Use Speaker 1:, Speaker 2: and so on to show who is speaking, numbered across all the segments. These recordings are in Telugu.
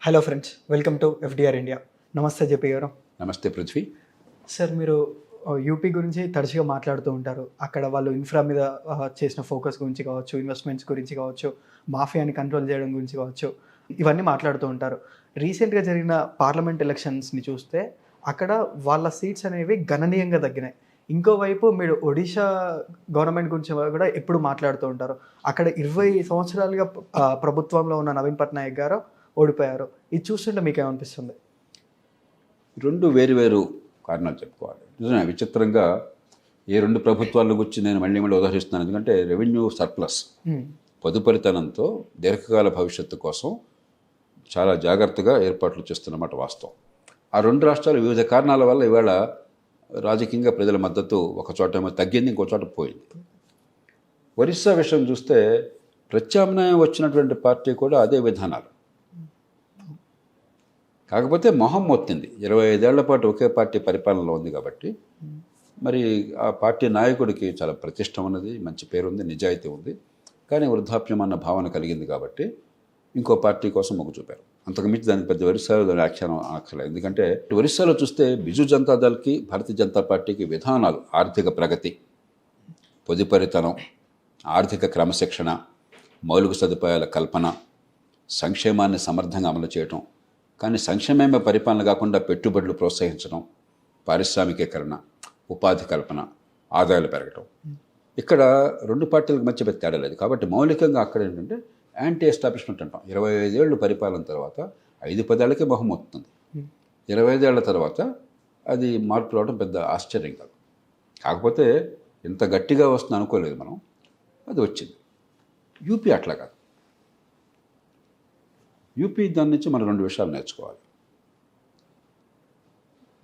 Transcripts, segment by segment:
Speaker 1: Hello friends, welcome to FDR India. నమస్తే జేపీ గారు.
Speaker 2: నమస్తే పృథ్వీ.
Speaker 1: సార్, మీరు యూపీ గురించి తరచుగా మాట్లాడుతూ ఉంటారు. అక్కడ వాళ్ళు ఇన్ఫ్రా మీద చేసిన ఫోకస్ గురించి కావచ్చు, ఇన్వెస్ట్మెంట్స్ గురించి కావచ్చు, మాఫియాని కంట్రోల్ చేయడం గురించి కావచ్చు, ఇవన్నీ మాట్లాడుతూ ఉంటారు. రీసెంట్గా జరిగిన పార్లమెంట్ ఎలక్షన్స్ని చూస్తే అక్కడ వాళ్ళ సీట్స్ అనేవి గణనీయంగా తగ్గినాయి. ఇంకోవైపు మీరు ఒడిషా గవర్నమెంట్ గురించి కూడా ఎప్పుడు మాట్లాడుతూ ఉంటారు. అక్కడ 20 సంవత్సరాలుగా ప్రభుత్వంలో ఉన్న నవీన్ పట్నాయక్ గారు ఓడిపోయారు. ఇది చూస్తుంటే మీకేమనిపిస్తుంది?
Speaker 2: రెండు వేరు కారణాలు చెప్పుకోవాలి. నిజమే, విచిత్రంగా ఏ రెండు ప్రభుత్వాల గురించి నేను మళ్ళీ ఉదాహరిస్తున్నాను. ఎందుకంటే రెవెన్యూ సర్ప్లస్ పొదుపరితనంతో దీర్ఘకాల భవిష్యత్తు కోసం చాలా జాగ్రత్తగా ఏర్పాట్లు చేస్తున్నమాట వాస్తవం. ఆ రెండు రాష్ట్రాలు వివిధ కారణాల వల్ల ఇవాళ రాజకీయంగా ప్రజల మద్దతు ఒక చోట ఏమో తగ్గింది, ఇంకో చోట పోయింది. ఒరిస్సా విషయం చూస్తే ప్రత్యామ్నాయం వచ్చినటువంటి పార్టీ కూడా అదే విధానాలు. కాకపోతే మొహం మొత్తింది. 25 ఏళ్ల పాటు ఒకే పార్టీ పరిపాలనలో ఉంది కాబట్టి మరి ఆ పార్టీ నాయకుడికి చాలా ప్రతిష్ట ఉన్నది, మంచి పేరు ఉంది, నిజాయితీ ఉంది. కానీ వృద్ధాప్యం అన్న భావన కలిగింది కాబట్టి ఇంకో పార్టీ కోసం మొగ్గు చూపారు. అంతకుమించి దానికి పెద్ద ఒరిస్సాలో దాని వ్యాఖ్యానం అక్కర్లేదు. ఎందుకంటే ఒరిస్సాలో చూస్తే బిజు జనతా దళ్కి, భారతీయ జనతా పార్టీకి విధానాలు, ఆర్థిక ప్రగతి, పొదుపరితనం, ఆర్థిక క్రమశిక్షణ, మౌలిక సదుపాయాల కల్పన, సంక్షేమాన్ని సమర్థంగా అమలు చేయటం, కానీ సంక్షేమమే పరిపాలన కాకుండా పెట్టుబడులు ప్రోత్సహించడం, పారిశ్రామికీకరణ, ఉపాధి కల్పన, ఆదాయాలు పెరగటం. ఇక్కడ రెండు పార్టీలకు మధ్య పెద్ద తేడా లేదు. కాబట్టి మౌలికంగా అక్కడ ఏంటంటే యాంటీ ఎస్టాబ్లిష్మెంట్ అంటాం. 25 ఏళ్ళు పరిపాలన తర్వాత 5-10 ఏళ్ళకే మొహం వస్తుంది. 25 ఏళ్ల తర్వాత అది మార్పు రావడం పెద్ద ఆశ్చర్యం కాదు. కాకపోతే ఇంత గట్టిగా వస్తుంది అనుకోలేదు మనం, అది వచ్చింది. యూపీ అట్లా కాదు. యూపీ దాని నుంచి మనం 2 విషయాలు నేర్చుకోవాలి,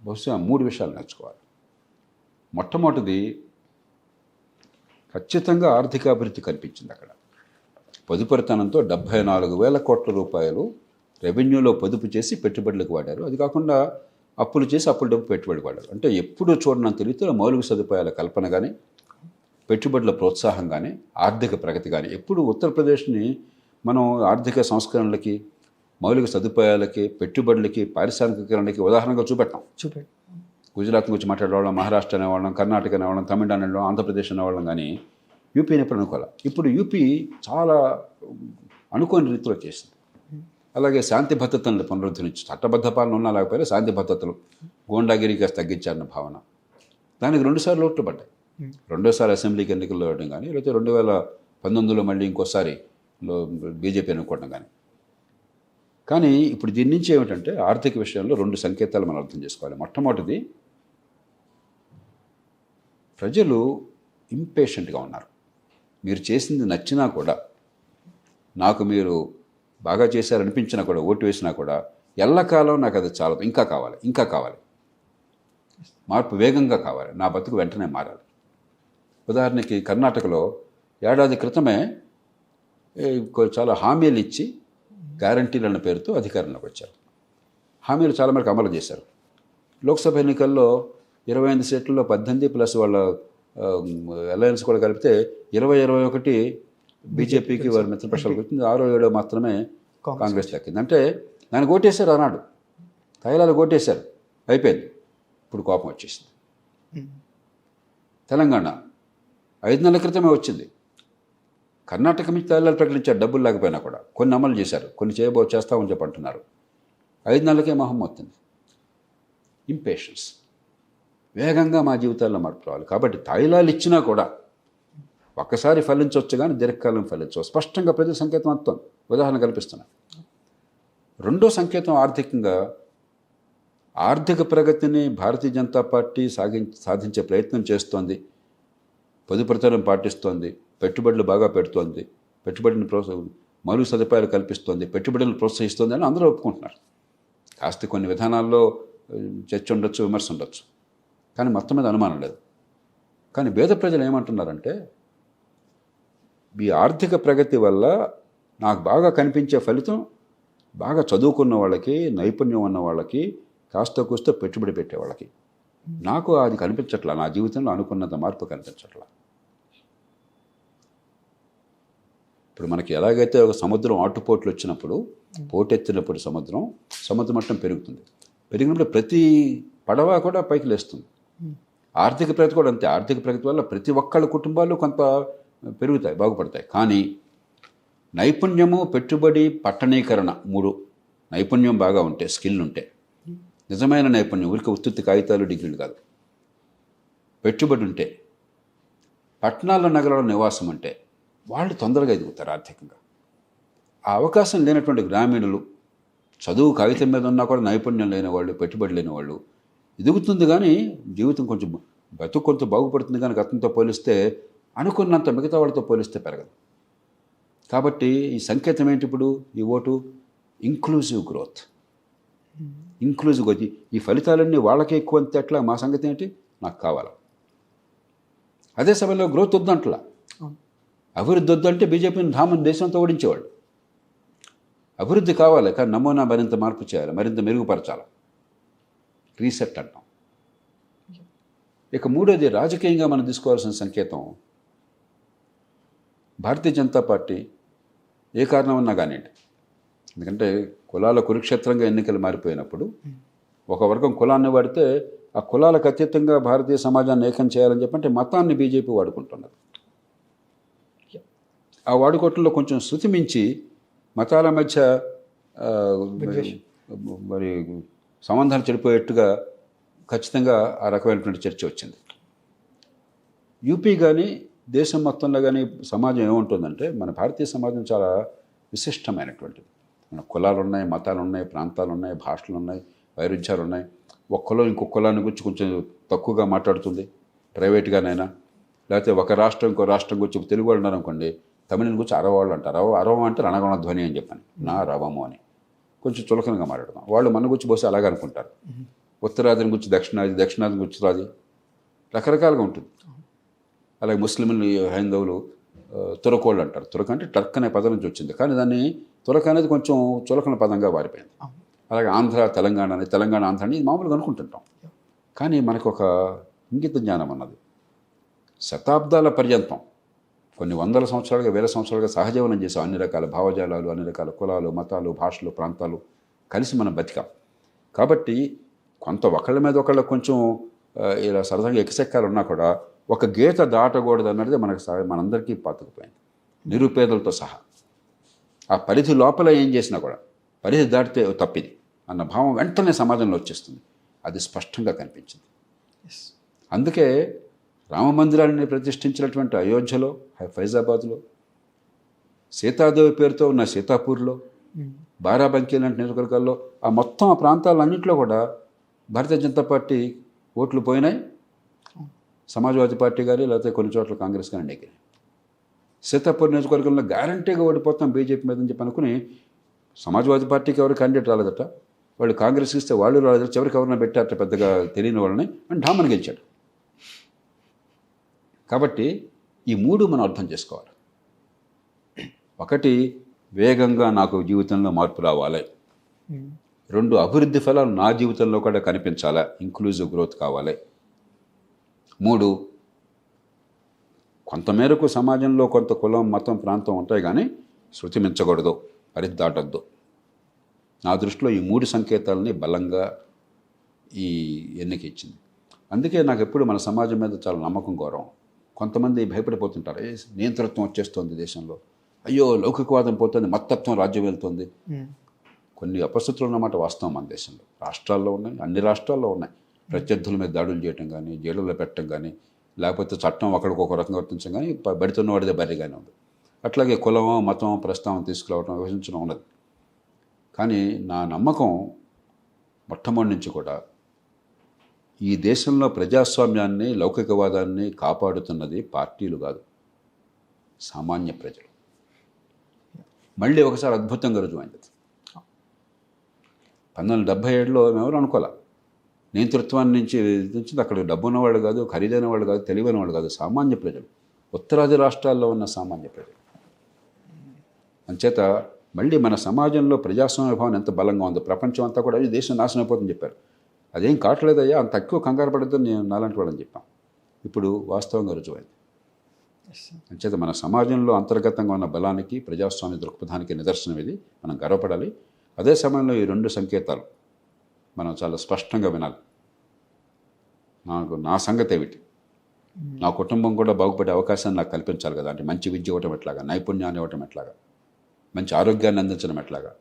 Speaker 2: బహుశా 3 విషయాలు నేర్చుకోవాలి. మొట్టమొదటిది, ఖచ్చితంగా ఆర్థికాభివృద్ధి కనిపించింది అక్కడ. పొదుపరితనంతో 74,000 కోట్ల రూపాయలు రెవెన్యూలో పొదుపు చేసి పెట్టుబడులకు వాడారు. అది కాకుండా అప్పులు చేసి అప్పుల డబ్బు పెట్టుబడి వాడారు. అంటే ఎప్పుడూ చూడనంత రీతిలో మౌలిక సదుపాయాల కల్పన కానీ, పెట్టుబడుల ప్రోత్సాహం కానీ, ఆర్థిక ప్రగతి కానీ. ఎప్పుడు ఉత్తరప్రదేశ్ని మనం ఆర్థిక సంస్కరణలకి, మౌలిక సదుపాయాలకి, పెట్టుబడులకి, పారిశ్రామికీకరణకి ఉదాహరణగా చూపెట్టాం. గుజరాత్ గురించి మాట్లాడేవాళ్ళం, మహారాష్ట్ర అనేవాళ్ళం, కర్ణాటక అనేవాళ్ళం, తమిళనాడు అనేవాళ్ళం, ఆంధ్రప్రదేశ్ అనేవాళ్ళం. కానీ యూపీని ఎప్పుడు అనుకోవాలి. ఇప్పుడు యూపీ చాలా అనుకోని రీతిలో చేసింది. అలాగే శాంతి భద్రతలను పునరుద్ధరించి, చట్టబద్ధ పాలన ఉన్నా లేకపోయినా శాంతి భద్రతలు, గోండాగిరి కాస్త తగ్గించారన్న భావన. దానికి 2 సార్లు ఓట్లు పడ్డాయి. రెండోసారి అసెంబ్లీకి ఎన్నికల్లో ఇవ్వడం కానీ, లేకపోతే 2019లో మళ్ళీ ఇంకోసారి బీజేపీ అనుకోవడం కానీ. కానీ ఇప్పుడు దీని నుంచి ఏమిటంటే ఆర్థిక విషయంలో 2 సంకేతాలు మనం అర్థం చేసుకోవాలి. మొట్టమొదటిది, ప్రజలు ఇంపేషెంట్గా ఉన్నారు. మీరు చేసింది నచ్చినా కూడా, నాకు మీరు బాగా చేశారనిపించినా కూడా, ఓటు వేసినా కూడా ఎల్లకాలం నాకు అది చాలదు, ఇంకా కావాలి, ఇంకా కావాలి, మార్పు వేగంగా కావాలి, నా బతుకు వెంటనే మారాలి. ఉదాహరణకి కర్ణాటకలో ఏడాది క్రితమే చాలా హామీలు ఇచ్చి గ్యారంటీలు అన్న పేరుతో అధికారంలోకి వచ్చారు. హామీలు చాలా మేరకు అమలు చేశారు. లోక్సభ ఎన్నికల్లో 25 సీట్లలో 18 ప్లస్ వాళ్ళ అలయన్స్ కూడా కలిపితే 20-21 బీజేపీకి వారి మిత్రపక్షాలకు వచ్చింది. 6-7 మాత్రమే కాంగ్రెస్ దక్కింది. అంటే దానికి ఓటేశారు, ఆనాడు తైలాలు ఓటేశారు, అయిపోయింది. ఇప్పుడు కోపం వచ్చేసింది. తెలంగాణ 5 నెలల క్రితమే వచ్చింది. కర్ణాటక నుంచి తైలాలు ప్రకటించారు, డబ్బులు లేకపోయినా కూడా. కొన్ని అమలు చేశారు, కొన్ని చేస్తామని చెప్పి అంటున్నారు. 5 నెలలకే మొహం వస్తుంది. ఇంపేషెన్స్. వేగంగా మా జీవితాల్లో మార్పు రావాలి. కాబట్టి తైలాలు ఇచ్చినా కూడా ఒక్కసారి ఫలించవచ్చు, కానీ దీర్ఘకాలం ఫలించవచ్చు. స్పష్టంగా ప్రతి సంకేతం వస్తుంది. ఉదాహరణ కల్పిస్తున్నాను. రెండో సంకేతం, ఆర్థికంగా ఆర్థిక ప్రగతిని భారతీయ జనతా పార్టీ సాధించే ప్రయత్నం చేస్తోంది. పొదుపరితనం పాటిస్తోంది, పెట్టుబడులు బాగా పెడుతోంది, పెట్టుబడిని మౌలిక సదుపాయాలు కల్పిస్తోంది, పెట్టుబడులను ప్రోత్సహిస్తోంది అని అందరూ ఒప్పుకుంటున్నారు. కాస్త కొన్ని విధానాల్లో చర్చ ఉండొచ్చు, విమర్శ ఉండొచ్చు, కానీ మొత్తం మీద అనుమానం లేదు. కానీ పేద ప్రజలు ఏమంటున్నారంటే, ఈ ఆర్థిక ప్రగతి వల్ల నాకు బాగా కనిపించే ఫలితం, బాగా చదువుకున్న వాళ్ళకి, నైపుణ్యం ఉన్న వాళ్ళకి, కాస్త కూస్త పెట్టుబడి పెట్టే వాళ్ళకి. నాకు అది కనిపించట్లా, నా జీవితంలో అనుకున్నంత మార్పు కనిపించట్లా. ఇప్పుడు మనకి ఎలాగైతే ఒక సముద్రం ఆటుపోట్లు వచ్చినప్పుడు పోటెత్తినప్పుడు సముద్ర మట్టం పెరుగుతుంది. పెరిగినప్పుడు ప్రతి పడవ కూడా పైకి లేస్తుంది. ఆర్థిక ప్రగతి కూడా అంతే. ఆర్థిక ప్రగతి వల్ల ప్రతి ఒక్కళ్ళ కుటుంబాలు కొంత పెరుగుతాయి, బాగుపడతాయి. కానీ నైపుణ్యము, పెట్టుబడి, పట్టణీకరణ 3 నైపుణ్యం బాగా ఉంటే, స్కిల్ ఉంటే, నిజమైన నైపుణ్యం, ఊరికి ఉత్తుత్తి కాగితాలు డిగ్రీలు కాదు, పెట్టుబడి ఉంటే, పట్టణాల్లో నగరాల్లో నివాసం ఉంటే వాళ్ళు తొందరగా ఎదుగుతారు ఆర్థికంగా. ఆ అవకాశం లేనటువంటి గ్రామీణులు, చదువు కాగితం మీద ఉన్నా కూడా నైపుణ్యం లేని వాళ్ళు, పెట్టుబడి లేని వాళ్ళు ఎదుగుతుంది. కానీ జీవితం కొంచెం బతుకు కొంత బాగుపడుతుంది. కానీ గతంతో పోలిస్తే అనుకున్నంత మిగతా వాళ్ళతో పోలిస్తే పెరగదు. కాబట్టి ఈ సంకేతం ఏంటి ఇప్పుడు? ఈ ఓటు ఇంక్లూజివ్ గ్రోత్. ఇంక్లూజివ్ వచ్చి ఈ ఫలితాలన్నీ వాళ్ళకే ఎక్కువ అంతే. ఎట్లా? మా సంగతి ఏంటి? నాకు కావాలి. అదే సమయంలో గ్రోత్ వద్దంటలా, అభివృద్ధి వద్దంటే బీజేపీని ధామన్ దేశంతో ఓడించేవాళ్ళు. అభివృద్ధి కావాలి, కానీ నమూనా మరింత మార్పు చేయాలి, మరింత మెరుగుపరచాలి, రీసెట్ అంటాం. ఇక మూడోది రాజకీయంగా మనం తీసుకోవాల్సిన సంకేతం, భారతీయ జనతా పార్టీ ఏ కారణం ఉన్నా కానివ్వండి, ఎందుకంటే కులాల కురుక్షేత్రంగా ఎన్నికలు మారిపోయినప్పుడు ఒక వర్గం కులాన్ని వాడితే ఆ కులాలకు అతీతంగా భారతీయ సమాజాన్ని ఏకం చేయాలని చెప్పంటే మతాన్ని బీజేపీ వాడుకుంటున్నది. ఆ వాడుకోవటంలో కొంచెం శృతి మించి మతాల మధ్య మరి సంబంధాలు చెడిపోయేట్టుగా ఖచ్చితంగా ఆ రకమైనటువంటి చర్చ వచ్చింది. యూపీ కానీ దేశం మొత్తంలో కానీ సమాజం ఏముంటుందంటే, మన భారతీయ సమాజం చాలా విశిష్టమైనటువంటిది. మన కులాలు ఉన్నాయి, మతాలు ఉన్నాయి, ప్రాంతాలు ఉన్నాయి, భాషలు ఉన్నాయి, వైరుధ్యాలు ఉన్నాయి. ఒక కులం ఇంకొక కులాన్ని గురించి కొంచెం తక్కువగా మాట్లాడుతుంది ప్రైవేట్గానైనా. లేకపోతే ఒక రాష్ట్రం ఇంకో రాష్ట్రం గురించి తెలుగు వాళ్ళు ఉన్నారు అనుకోండి, తమిళని గురించి అరవాళ్ళు అంటారు. అరవం అంటే రణగొణ ధ్వని అని చెప్పాను, నా రవము అని కొంచెం చులకనగా మాట్లాడతాం. వాళ్ళు మన గురించి బహుశా అలాగే అనుకుంటారు. ఉత్తరాదిని గురించి దక్షిణాది, దక్షిణాదిని గురించి ఉత్తరాది, రకరకాలుగా ఉంటుంది. అలాగే ముస్లింలు, హైందవులు తురకోళ్ళు అంటారు. తురక అంటే టర్క్ అనే పదం నుంచి వచ్చింది, కానీ దాన్ని తురక అనేది కొంచెం చులకన పదంగా మారిపోయింది. అలాగే ఆంధ్ర, తెలంగాణ అని, తెలంగాణ, ఆంధ్ర అని మామూలుగా అనుకుంటుంటాం. కానీ మనకు ఒక ఇంగిత జ్ఞానం అన్నది శతాబ్దాల పర్యంతం, కొన్ని వందల సంవత్సరాలుగా, వేల సంవత్సరాలుగా సహజీవనం చేసాం. అన్ని రకాల భావజాలాలు, అన్ని రకాల కులాలు, మతాలు, భాషలు, ప్రాంతాలు కలిసి మనం బతికాం. కాబట్టి కొంత ఒకళ్ళ మీద ఒకళ్ళ కొంచెం ఇలా సరదాగా ఎకసెక్కాలు ఉన్నా కూడా ఒక గీత దాటకూడదు అన్నది మనకు మనందరికీ పాతుకుపోయింది, నిరుపేదలతో సహా. ఆ పరిధి లోపల ఏం చేసినా కూడా పరిధి దాటితే తప్పిది అన్న భావం వెంటనే సమాజంలో వచ్చేస్తుంది. అది స్పష్టంగా కనిపించింది. అందుకే రామమందిరాన్ని ప్రతిష్ఠించినటువంటి అయోధ్యలో, ఫైజాబాద్లో, సీతాదేవి పేరుతో ఉన్న సీతాపూర్లో, బారాబంకీ లాంటి నియోజకవర్గాల్లో, ఆ మొత్తం ఆ ప్రాంతాలన్నింటిలో కూడా భారతీయ జనతా పార్టీ ఓట్లు పోయినాయి. సమాజ్వాదీ పార్టీ కానీ లేకపోతే కొన్ని చోట్ల కాంగ్రెస్ కానీ నెగ్గినాయి. సీతాపూర్ నియోజకవర్గంలో గ్యారంటీగా ఓడిపోతాం బీజేపీ మీద అని చెప్పి అనుకుని సమాజ్వాదీ పార్టీకి ఎవరు క్యాండిడేట్ రాలేదట, వాళ్ళు కాంగ్రెస్ ఇస్తే వాళ్ళు రాలేదట, చివరికి ఎవరైనా పెట్టారట పెద్దగా తెలియని వాళ్ళని అని ఢామని గెలిచాడు. కాబట్టి ఈ 3 మనం అర్థం చేసుకోవాలి. ఒకటి, వేగంగా నాకు జీవితంలో మార్పు రావాలి. 2, అభివృద్ధి ఫలాలు నా జీవితంలో కూడా కనిపించాలా, ఇంక్లూజివ్ గ్రోత్ కావాలి. 3, కొంతమేరకు సమాజంలో కొంత కులం, మతం, ప్రాంతం ఉంటాయి, కానీ శృతి మించకూడదు, పరిధి దాటద్దు. నా దృష్టిలో ఈ 3 సంకేతాలని బలంగా ఈ ఎన్నిక ఇచ్చింది. అందుకే నాకు ఎప్పుడు మన సమాజం మీద చాలా నమ్మకం, గౌరవం. కొంతమంది భయపడిపోతుంటారు, నియంతృత్వం వచ్చేస్తుంది దేశంలో, అయ్యో లౌకికవాదం పోతుంది, మత్తత్వం రాజ్యం వెళ్తుంది. కొన్ని అపస్థితులు ఉన్నమాట వాస్తవం మన దేశంలో. రాష్ట్రాల్లో ఉన్నాయి, అన్ని రాష్ట్రాల్లో ఉన్నాయి. ప్రత్యర్థుల మీద దాడులు చేయటం కానీ, జైలులో పెట్టడం కానీ, లేకపోతే చట్టం ఒకరికొక రకంగా వర్తించడం కానీ, బడితున్న వాడిదే బరిగానే ఉంది. అట్లాగే కులమో మతం ప్రస్తావన తీసుకురావడం, విభజించడం ఉన్నది. కానీ నా నమ్మకం మొట్టమొదటి నుంచి కూడా ఈ దేశంలో ప్రజాస్వామ్యాన్ని, లౌకికవాదాన్ని కాపాడుతున్నది పార్టీలు కాదు, సామాన్య ప్రజలు. మళ్ళీ ఒకసారి అద్భుతంగా రుజువైంది. 1977లో ఎవరు అనుకోలే, నియంతృత్వాన్ని నుంచి అక్కడ డబ్బు ఉన్నవాళ్ళు కాదు, ఖరీదైన వాళ్ళు కాదు, తెలివైన వాళ్ళు కాదు, సామాన్య ప్రజలు, ఉత్తరాది రాష్ట్రాల్లో ఉన్న సామాన్య ప్రజలు. అంచేత మళ్ళీ మన సమాజంలో ప్రజాస్వామ్య భావన ఎంత బలంగా ఉందో, ప్రపంచం అంతా కూడా ఈ దేశం నాశనం అయిపోతుందని చెప్పారు. అదేం కావట్లేదయ్యా, అంత తక్కువ కంగారు పడద్దని నేను నాలాంటి వాళ్ళని చెప్పాం. ఇప్పుడు వాస్తవంగా రుజువైంది. అంచేత మన సమాజంలో అంతర్గతంగా ఉన్న బలానికి ప్రజాస్వామ్య దృక్పథానికి నిదర్శనం ఇది. మనం గర్వపడాలి. అదే సమయంలో ఈ రెండు సంకేతాలు మనం చాలా స్పష్టంగా వినాలి. నా సంగతి ఏమిటి, నా కుటుంబం కూడా బాగుపడే అవకాశాన్ని నాకు కల్పించాలి కదా. అంటే మంచి విద్య ఇవ్వటం ఎట్లాగా, నైపుణ్యాన్ని ఇవ్వటం ఎట్లాగా, మంచి ఆరోగ్యాన్ని అందించడం ఎట్లాగా,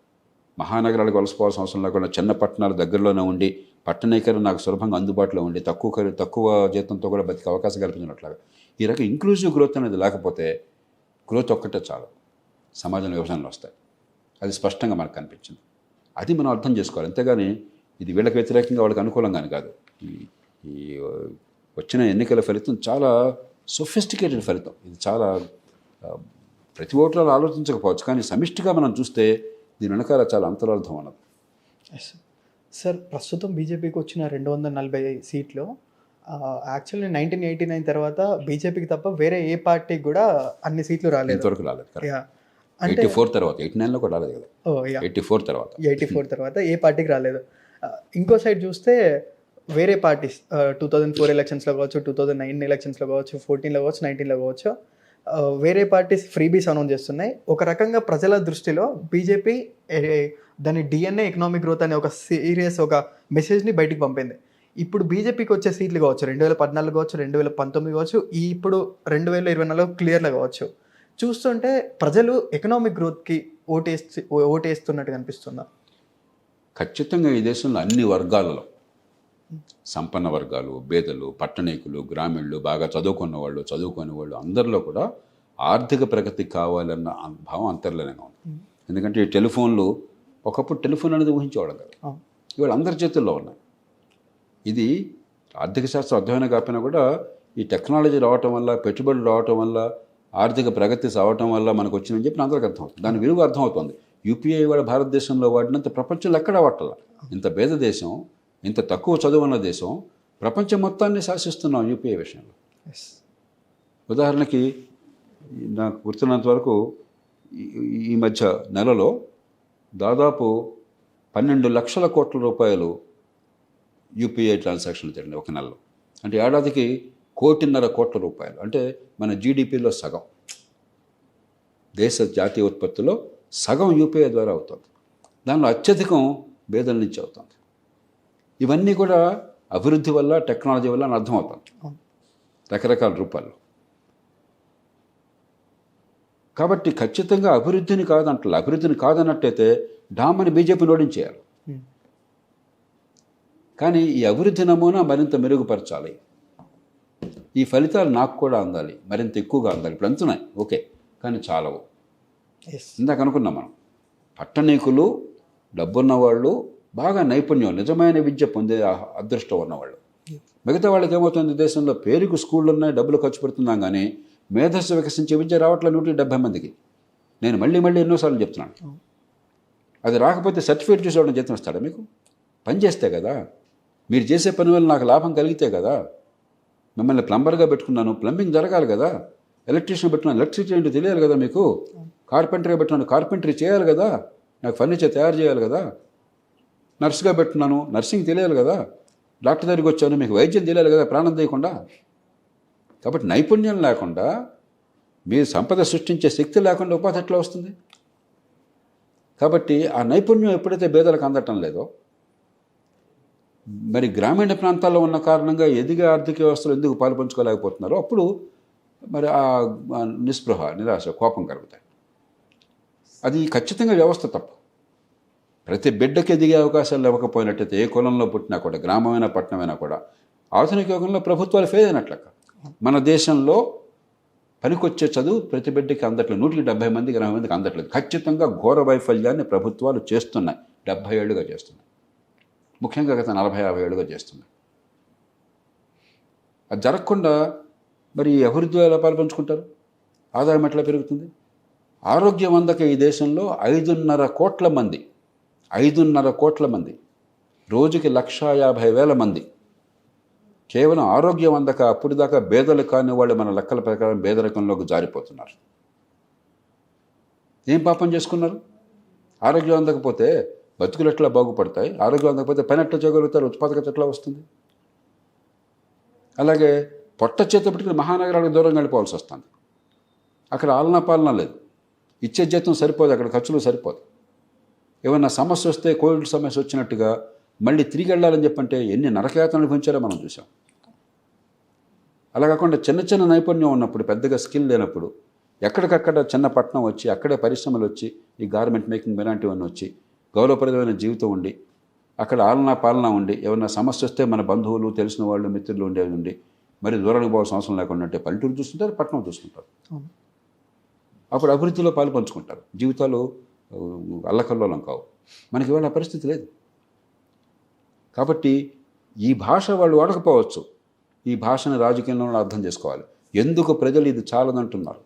Speaker 2: మహానగరాలకు వలసపోవాల్సిన అవసరం లేకుండా చిన్న పట్టణాలు దగ్గరలోనే ఉండి పట్టణీకరణ నాకు సులభంగా అందుబాటులో ఉండి తక్కువ జీతంతో కూడా బతికే అవకాశం కల్పించినట్లాగా ఈ రకం ఇంక్లూజివ్ గ్రోత్ అనేది లేకపోతే గ్రోత్ ఒక్కటే చాలు, సమాజంలో విభజనలు వస్తాయి. అది స్పష్టంగా మనకు కనిపించింది. అది మనం అర్థం చేసుకోవాలి. అంతేగాని ఇది వీళ్ళకి వ్యతిరేకంగా వాళ్ళకి అనుకూలంగానే కాదు. ఈ వచ్చిన ఎన్నికల ఫలితం చాలా సొఫిస్టికేటెడ్ ఫలితం. ఇది చాలా ప్రతి ఓట్లలో ఆలోచించకపోవచ్చు, కానీ సమిష్టిగా మనం చూస్తే దీని వెనకాల చాలా అంతరార్థం ఉన్నది.
Speaker 1: సార్, ప్రస్తుతం బీజేపీకి వచ్చిన 240 సీట్లు యాక్చువల్లీ 1989 తర్వాత బీజేపీకి తప్ప వేరే ఏ పార్టీకి కూడా అన్ని సీట్లు రాలేదు.
Speaker 2: ఇంతవరకు రాలేదు.
Speaker 1: అంటే
Speaker 2: 84 తర్వాత 89లో కూడా రాలేదు కదా. 84
Speaker 1: తర్వాత ఏ పార్టీకి రాలేదు. ఇంకో సైడ్ చూస్తే వేరే పార్టీస్ 2004 ఎలక్షన్స్లో కావచ్చు, 2009 ఎలక్షన్స్లో కావచ్చు, 14లో కావచ్చు, 19లో కావచ్చు, వేరే పార్టీస్ ఫ్రీబీస్ అనౌన్స్ చేస్తున్నాయి. ఒక రకంగా ప్రజల దృష్టిలో బీజేపీ దాని డిఎన్ఏ ఎకనామిక్ గ్రోత్ అనే ఒక సీరియస్ ఒక మెసేజ్ని బయటికి పంపింది. ఇప్పుడు బీజేపీకి వచ్చే సీట్లు కావచ్చు 2014 కావచ్చు, 2019 కావచ్చు, ఇప్పుడు 2024 క్లియర్గా కావచ్చు, చూస్తుంటే ప్రజలు ఎకనామిక్ గ్రోత్కి ఓటేస్తున్నట్టు కనిపిస్తుందా?
Speaker 2: ఖచ్చితంగా ఈ దేశంలో అన్ని వర్గాలలో సంపన్న వర్గాలు, పేదలు, పట్టణీకులు, గ్రామీణులు, బాగా చదువుకున్న వాళ్ళు, చదువుకునే వాళ్ళు అందరిలో కూడా ఆర్థిక ప్రగతి కావాలన్న భావం అంతర్లీనంగా ఉంది. ఎందుకంటే ఈ టెలిఫోన్లు ఒకప్పుడు టెలిఫోన్ అనేది ఊహించేవాళ్ళం కదా, ఇవాళ అందరి చేతుల్లో ఉన్నాయి. ఇది ఆర్థిక శాస్త్రం అధ్యయనం కాకపోయినా కూడా ఈ టెక్నాలజీ రావటం వల్ల, పెట్టుబడులు రావటం వల్ల, ఆర్థిక ప్రగతి సావటం వల్ల మనకు వచ్చిందని చెప్పి అందరికీ అర్థమవుతుంది. దాని విలువ అర్థమవుతుంది. యూపీఐ వాడు భారతదేశంలో వాడినంత ప్రపంచంలో ఎక్కడా వాడాల. ఇంత పేద దేశం, ఇంత తక్కువ చదువు ఉన్న దేశం, ప్రపంచం మొత్తాన్ని శాసిస్తున్నాం యూపీఐ విషయంలో. ఉదాహరణకి నాకు గుర్తున్నంత వరకు ఈ మధ్య నెలలో దాదాపు 12 లక్షల కోట్ల రూపాయలు యూపీఐ ట్రాన్సాక్షన్లు జరిగినాయి ఒక నెలలో. అంటే ఏడాదికి 1.5 కోట్ల రూపాయలు. అంటే మన జీడిపిలో సగం, దేశ జాతీయ ఉత్పత్తిలో సగం యూపీఐ ద్వారా అవుతుంది. దానిలో అత్యధికం పేదల నుంచి అవుతుంది. ఇవన్నీ కూడా అభివృద్ధి వల్ల, టెక్నాలజీ వల్ల అని అర్థమవుతుంది రకరకాల రూపాల్లో. కాబట్టి ఖచ్చితంగా అభివృద్ధిని కాదన్నట్టయితే డామని బీజేపీని ఓడించేయాలి. కానీ ఈ అభివృద్ధి నమూనా మరింత మెరుగుపరచాలి. ఈ ఫలితాలు నాకు కూడా అందాలి, మరింత ఎక్కువగా అందాలి. ఇప్పుడు అంతున్నాయి ఓకే, కానీ చాలవు. ఇందాక అనుకున్నాం మనం, పట్టణీకులు, డబ్బున్న వాళ్ళు, బాగా నైపుణ్యం, నిజమైన విద్య పొందే అదృష్టం ఉన్నవాళ్ళు. మిగతా వాళ్ళకి ఏమవుతుంది, దేశంలో పేరుకు స్కూళ్ళు ఉన్నాయి, డబ్బులు ఖర్చు పెడుతున్నాం, కానీ మేధస్సు వికసించే విద్య రావట్లే 170 మందికి. నేను మళ్ళీ ఎన్నోసార్లు చెప్తున్నాను. అది రాకపోతే సర్టిఫికేట్ చూసేవాళ్ళని జీతం ఇస్తాడా మీకు? పని చేస్తే కదా, మీరు చేసే పని వల్ల నాకు లాభం కలిగితే కదా. మిమ్మల్ని ప్లంబర్గా పెట్టుకున్నాను, ప్లంబింగ్ జరగాలి కదా. ఎలక్ట్రీషియన్ పెట్టుకున్నాను, ఎలక్ట్రిసిటీ ఏంటో తెలియాలి కదా మీకు. కార్పెంటర్గా పెట్టుకున్నాను, కార్పెంటరీ చేయాలి కదా. నాకు ఫర్నిచర్ తయారు చేయాలి కదా. నర్సుగా పెట్టున్నాను, నర్సింగ్ తెలియాలి కదా. డాక్టర్ దగ్గరికి వచ్చాను, మీకు వైద్యం తెలియాలి కదా, ప్రాణం తీయకుండా. కాబట్టి నైపుణ్యం లేకుండా, మీరు సంపద సృష్టించే శక్తి లేకుండా ఉపాధి ఎట్లా వస్తుంది? కాబట్టి ఆ నైపుణ్యం ఎప్పుడైతే పేదలకు అందటం లేదో, మరి గ్రామీణ ప్రాంతాల్లో ఉన్న కారణంగా ఎదిగే ఆర్థిక వ్యవస్థలు ఎందుకు పాలుపంచుకోలేకపోతున్నారో అప్పుడు మరి ఆ నిస్పృహ, నిరాశ, కోపం కలుగుతాయి. అది ఖచ్చితంగా వ్యవస్థ తప్పు. ప్రతి బిడ్డకి ఎదిగే అవకాశాలు ఇవ్వకపోయినట్టయితే, ఏ కులంలో పుట్టినా కూడా, గ్రామమైనా పట్టణమైనా కూడా, ఆధునిక యుగంలో ప్రభుత్వాలు ఫెయిల్ అయినట్లక. మన దేశంలో పనికొచ్చే చదువు ప్రతి బిడ్డకి అందట్లేదు. 170 మందికి 80 మందికి అందట్లేదు. ఖచ్చితంగా ఘోర వైఫల్యాన్ని ప్రభుత్వాలు చేస్తున్నాయి. 70 ఏళ్ళుగా చేస్తున్నాయి. ముఖ్యంగా గత 40-50 ఏళ్ళుగా చేస్తున్నాయి. అది జరగకుండా మరి అభివృద్ధి ఎలా పాల్పంచుకుంటారు? ఆదాయం ఎట్లా పెరుగుతుంది? ఆరోగ్యం అందక ఈ దేశంలో 5.5 కోట్ల మంది, రోజుకి 1,50,000 మంది కేవలం ఆరోగ్యం అందక అప్పుడు దాకా పేదలు కాని వాళ్ళు మన లెక్కల ప్రకారం పేదరికంలోకి జారిపోతున్నారు. ఏం పాపం చేసుకున్నారు? ఆరోగ్యం అందకపోతే బతుకులు ఎట్లా బాగుపడతాయి? ఆరోగ్యం అందకపోతే పని ఎట్లా చేయగలుగుతారు? ఉత్పాదకత ఎట్లా వస్తుంది? అలాగే పొట్ట చేత పెట్టుకుని మహానగరాలకు దూరంగా వెళ్ళిపోవాల్సి వస్తుంది. అక్కడ ఆలనా పాలన లేదు, ఇచ్చే జీతం సరిపోదు, అక్కడ ఖర్చులు సరిపోదు. ఏమన్నా సమస్య వస్తే కోవిడ్ సమస్య వచ్చినట్టుగా మళ్ళీ తిరిగి వెళ్ళాలని చెప్పంటే ఎన్ని నరకయాతనలు అనుభవించారో మనం చూసాం. అలా కాకుండా చిన్న చిన్న నైపుణ్యం ఉన్నప్పుడు, పెద్దగా స్కిల్ లేనప్పుడు ఎక్కడికక్కడ చిన్న పట్టణం వచ్చి అక్కడే పరిశ్రమలు వచ్చి ఈ గార్మెంట్ మేకింగ్ ఇలాంటివన్నీ వచ్చి గౌరవప్రదమైన జీవితం ఉండి అక్కడ ఆలనా పాలన ఉండి ఏమన్నా సమస్య వస్తే మన బంధువులు, తెలిసిన వాళ్ళు, మిత్రులు ఉండేవి ఉండి మరి దూరానికి పోవాల్సిన అవసరం లేకుండా అంటే పల్లెటూరు చూస్తుంటారు, పట్టణం చూస్తుంటారు. అప్పుడు అభివృద్ధిలో పాలు పంచుకుంటారు, జీవితాలు అల్లకల్లోలం కావు. మనకి ఇవాళ పరిస్థితి లేదు. కాబట్టి ఈ భాష వాళ్ళు వాడకపోవచ్చు, ఈ భాషను రాజకీయంలో అర్థం చేసుకోవాలి. ఎందుకు ప్రజలు ఇది చాలదంటున్నారు,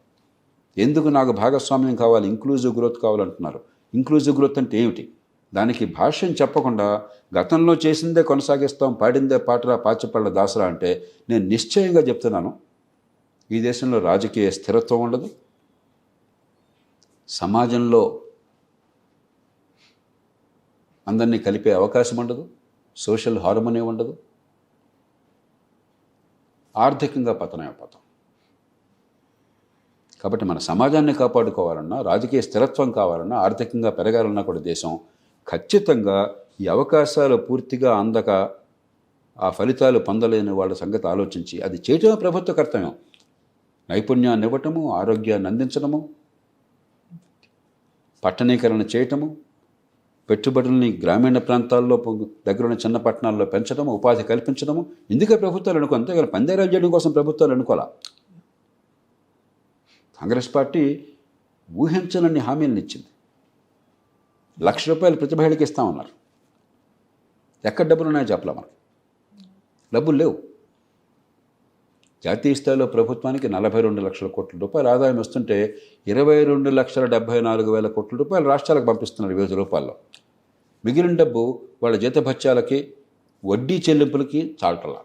Speaker 2: ఎందుకు నాకు భాగస్వామ్యం కావాలి, ఇంక్లూజివ్ గ్రోత్ కావాలంటున్నారు. ఇంక్లూజివ్ గ్రోత్ అంటే ఏమిటి? దానికి భాష్యం చెప్పకుండా గతంలో చేసిందే కొనసాగిస్తాం, పాడిందే పాటరా పాచిపళ్ళ దాసరా అంటే నేను నిశ్చయంగా చెప్తున్నాను, ఈ దేశంలో రాజకీయ స్థిరత్వం ఉండదు, సమాజంలో అందరినీ కలిపే అవకాశం ఉండదు, సోషల్ హార్మోనీ ఉండదు, ఆర్థికంగా పతనమైపోతాం. కాబట్టి మన సమాజాన్ని కాపాడుకోవాలన్నా, రాజకీయ స్థిరత్వం కావాలన్నా, ఆర్థికంగా పెరగాలన్నా కూడా దేశం ఖచ్చితంగా ఈ అవకాశాలు పూర్తిగా అందక ఆ ఫలితాలు పొందలేని వాళ్ళ సంగతి ఆలోచించి అది చేయటమే ప్రభుత్వ కర్తవ్యం. నైపుణ్యాన్ని ఇవ్వటము, ఆరోగ్యాన్ని అందించడము, పట్టణీకరణ చేయటము, పెట్టుబడుల్ని గ్రామీణ ప్రాంతాల్లో దగ్గరున్న చిన్న పట్టణాల్లో పెంచడము, ఉపాధి కల్పించడము. ఇందుకే ప్రభుత్వాలు అనుకో, అంతేగాని పందేరాలు చేయడం కోసం ప్రభుత్వాలు అనుకోవాలా. కాంగ్రెస్ పార్టీ ఊహించనన్ని హామీలను ఇచ్చింది. ₹1,00,000 ప్రతి మహిళకి ఇస్తామన్నారు. ఎక్కడ డబ్బులు ఉన్నాయో చెప్పలే, మనకి డబ్బులు లేవు. జాతీయ స్థాయిలో ప్రభుత్వానికి 42 లక్షల కోట్ల రూపాయలు ఆదాయం వస్తుంటే 22,74,000 కోట్ల రూపాయలు రాష్ట్రాలకు పంపిస్తున్నారు వివిధ రూపాల్లో. మిగిలిన డబ్బు వాళ్ళ జీతభత్యాలకి, వడ్డీ చెల్లింపులకి చాలటలా.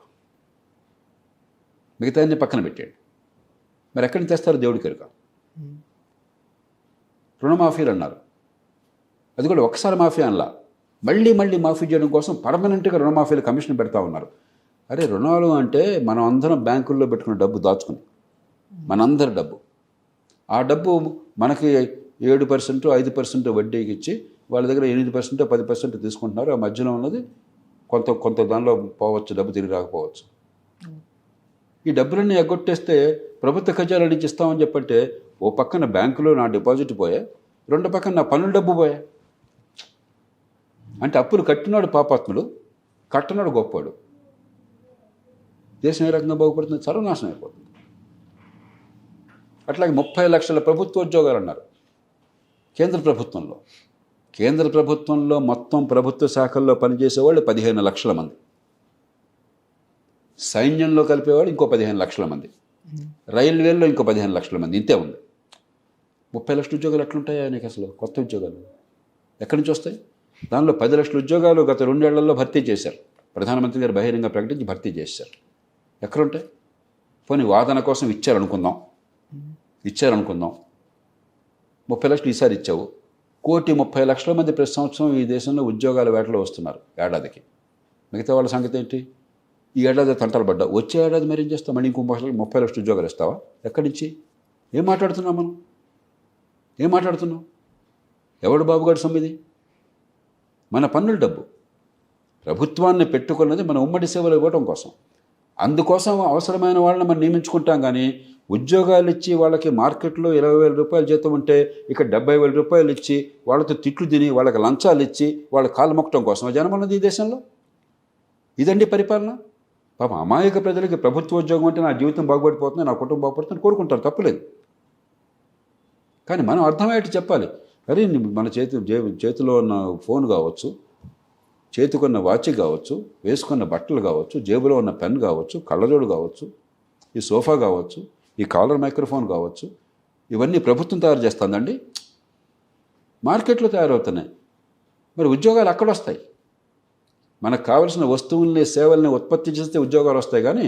Speaker 2: మిగతాన్ని పక్కన పెట్టేయండి. మరి ఎక్కడి నుంచి తెస్తారు దేవుడికి ఎరుక. రుణమాఫీలు అన్నారు, అది కూడా ఒకసారి మాఫీ అనలా, మళ్ళీ మళ్ళీ మాఫీ చేయడం కోసం పర్మనెంట్గా రుణమాఫీలు కమిషన్ పెడతా ఉన్నారు. అరే రుణాలు అంటే మనం అందరం బ్యాంకుల్లో పెట్టుకున్న డబ్బు దాచుకుని, మనందరి డబ్బు, ఆ డబ్బు మనకి 7%, 5% వడ్డీకి ఇచ్చి వాళ్ళ దగ్గర 8%, 10% తీసుకుంటున్నారు. ఆ మధ్యలో ఉన్నది కొంత దానిలో పోవచ్చు, డబ్బు తిరిగి రాకపోవచ్చు. ఈ డబ్బులన్నీ ఎగ్గొట్టేస్తే ప్రభుత్వ ఖజానా నుంచి ఇస్తామని చెప్పంటే ఓ పక్కన బ్యాంకులో నా డిపాజిట్ పోయా, రెండో పక్కన నా పన్నుల డబ్బు పోయా. అంటే అప్పులు కట్టినాడు పాపాత్ముడు, కట్టనాడు గొప్పవాడు. దేశం ఏ రకంగా బాగుపడుతుంది? సర్వనాశనం అయిపోతుంది. అట్లాగే 30 లక్షల ప్రభుత్వ ఉద్యోగాలు అన్నారు కేంద్ర ప్రభుత్వంలో. కేంద్ర ప్రభుత్వంలో మొత్తం ప్రభుత్వ శాఖల్లో పనిచేసేవాళ్ళు 15 లక్షల మంది, సైన్యంలో కలిపేవాళ్ళు ఇంకో 15 లక్షల మంది, రైల్వేల్లో ఇంకో 15 లక్షల మంది, ఇంతే ఉంది. 30 లక్షల ఉద్యోగాలు ఎట్లుంటాయా నీకు? అసలు కొత్త ఉద్యోగాలు ఎక్కడి నుంచి వస్తాయి? దానిలో 10 లక్షల ఉద్యోగాలు గత 2 ఏళ్లలో భర్తీ చేశారు. ప్రధానమంత్రి గారు బహిరంగ ప్రకటించి భర్తీ చేశారు. ఎక్కడుంటాయి? పోనీ వాదన కోసం ఇచ్చారనుకుందాం, 30 లక్షలు ఈసారి ఇచ్చావు, 1,30,00,000 మంది ప్రతి సంవత్సరం ఈ దేశంలో ఉద్యోగాల వేటలో వస్తున్నారు ఏడాదికి. మిగతా వాళ్ళ సంగతి ఏంటి? ఈ ఏడాది తంటలు పడ్డావు, వచ్చే ఏడాది మరి ఏం చేస్తావు? మళ్ళీ ఇంకో 30 లక్షల ఉద్యోగాలు ఇస్తావా? ఎక్కడి నుంచి? ఏం మాట్లాడుతున్నాం మనం? ఏం మాట్లాడుతున్నాం? ఎవడు బాబుగాడు సొమ్మిది? మన పన్నుల డబ్బు. ప్రభుత్వాన్ని పెట్టుకున్నది మన ఉమ్మడి సేవలు ఇవ్వడం కోసం. అందుకోసం అవసరమైన వాళ్ళని మనం నియమించుకుంటాం. కానీ ఉద్యోగాలు ఇచ్చి వాళ్ళకి మార్కెట్లో 20,000 రూపాయలు జీతం ఉంటే ఇక్కడ 70,000 రూపాయలు ఇచ్చి వాళ్ళతో తిట్లు తిని వాళ్ళకి లంచాలు ఇచ్చి వాళ్ళ కాలు మొక్కడం కోసం జనం ఉన్నది ఈ దేశంలో. ఇదండి పరిపాలన. పాపం అమాయక ప్రజలకి ప్రభుత్వ ఉద్యోగం అంటే నా జీవితం బాగుపడిపోతుంది, నా కుటుంబం బాగుపడుతుంది కోరుకుంటారు, తప్పులేదు. కానీ మనం అర్థమయ్యేట్టు చెప్పాలి. అరే మన చేతిలో ఉన్న ఫోన్ కావచ్చు, చేతికున్న వాచ్ కావచ్చు, వేసుకున్న బట్టలు కావచ్చు, జేబులో ఉన్న పెన్ కావచ్చు, కళ్ళజోడు కావచ్చు, ఈ సోఫా కావచ్చు, ఈ కాలర్ మైక్రోఫోన్ కావచ్చు, ఇవన్నీ ప్రభుత్వం తయారు చేస్తుందండి, మార్కెట్లో తయారవుతున్నాయి. మరి ఉద్యోగాలు అక్కడ వస్తాయి. మనకు కావలసిన వస్తువుల్ని, సేవల్ని ఉత్పత్తి చేస్తే ఉద్యోగాలు వస్తాయి. కానీ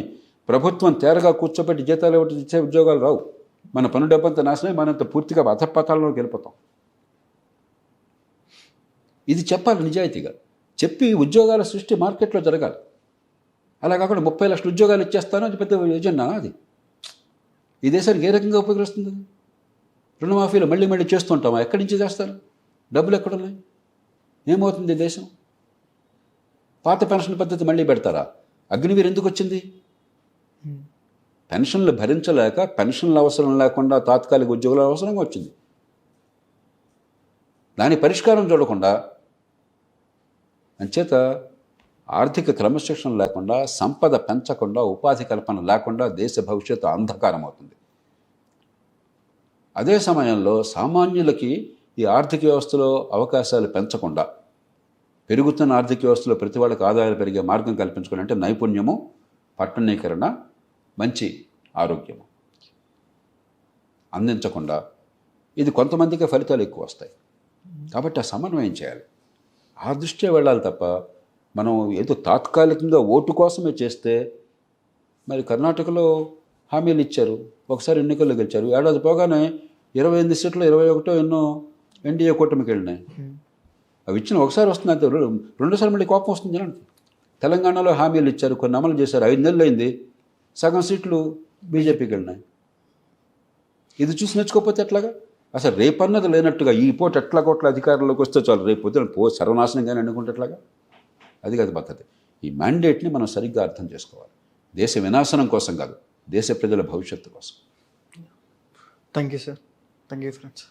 Speaker 2: ప్రభుత్వం తేరగా కూర్చోబెట్టి జీతాలు ఇచ్చే ఉద్యోగాలు రావు. మన పన్ను డబ్బంతా నాశనమే, మనంత పూర్తిగా అధపతాల్లోకి వెళ్ళిపోతాం. ఇది చెప్పాలి నిజాయితీగా. చెప్పి ఉద్యోగాల సృష్టి మార్కెట్లో జరగాలి. అలా కాకుండా 30 లక్షల ఉద్యోగాలు ఇచ్చేస్తాను అది పెద్ద ఎజెండా. అది ఈ దేశానికి ఏ రకంగా ఉపయోగిస్తుంది? రుణమాఫీలు మళ్ళీ మళ్ళీ చేస్తుంటామా? ఎక్కడి నుంచి చేస్తారు? డబ్బులు ఎక్కడున్నాయి? ఏమవుతుంది దేశం? పాత పెన్షన్ పద్ధతి మళ్ళీ పెడతారా? అగ్నివీర్ ఎందుకు వచ్చింది? పెన్షన్లు భరించలేక, పెన్షన్లు అవసరం లేకుండా తాత్కాలిక ఉద్యోగుల అవసరంగా వచ్చింది. దాని పరిష్కారం చూడకుండా, అంచేత ఆర్థిక క్రమశిక్షణ లేకుండా, సంపద పెంచకుండా, ఉపాధి కల్పన లేకుండా దేశ భవిష్యత్తు అంధకారం అవుతుంది. అదే సమయంలో సామాన్యులకి ఈ ఆర్థిక వ్యవస్థలో అవకాశాలు పెంచకుండా, పెరుగుతున్న ఆర్థిక వ్యవస్థలో ప్రతి వాళ్ళకి ఆదాయాలు పెరిగే మార్గం కల్పించుకోవాలంటే నైపుణ్యము, పట్టణీకరణ, మంచి ఆరోగ్యము అందించకుండా ఇది కొంతమందికి ఫలితాలు ఎక్కువ వస్తాయి. కాబట్టి ఆ సమన్వయం చేయాలి. ఆ దృష్ట్యా వెళ్ళాలి తప్ప మనం ఏదో తాత్కాలికంగా ఓటు కోసమే చేస్తే, మరి కర్ణాటకలో హామీలు ఇచ్చారు, ఒకసారి ఎన్నికల్లో గెలిచారు, ఏడాది పోగానే 28 సీట్లు 21 ఎన్నో ఎన్డీఏ కూటమికి వెళ్ళినాయి. అవి ఇచ్చిన ఒకసారి వస్తుంది అంతే, రెండోసారి మళ్ళీ కోపం వస్తుంది జనానికి. తెలంగాణలో హామీలు ఇచ్చారు, కొన్ని అమలు చేశారు, 5 నెలలు అయింది, సగం సీట్లు బీజేపీకి వెళ్ళినాయి. ఇది చూసి నేర్చుకోకపోతే ఎట్లాగా? అసలు రేపన్నది లేనట్టుగా ఈ పూట ఎట్లా కోట్ల అధికారంలోకి వస్తే చాలు, రేపు పొద్దున సర్వనాశనంగానే అనుకుంటే ఎట్లాగా? అది కాదు పద్ధతి. ఈ మ్యాండేట్ని మనం సరిగ్గా అర్థం చేసుకోవాలి. దేశ వినాశనం కోసం కాదు, దేశ ప్రజల భవిష్యత్తు కోసం.
Speaker 1: Thank you sir. Thank you friends.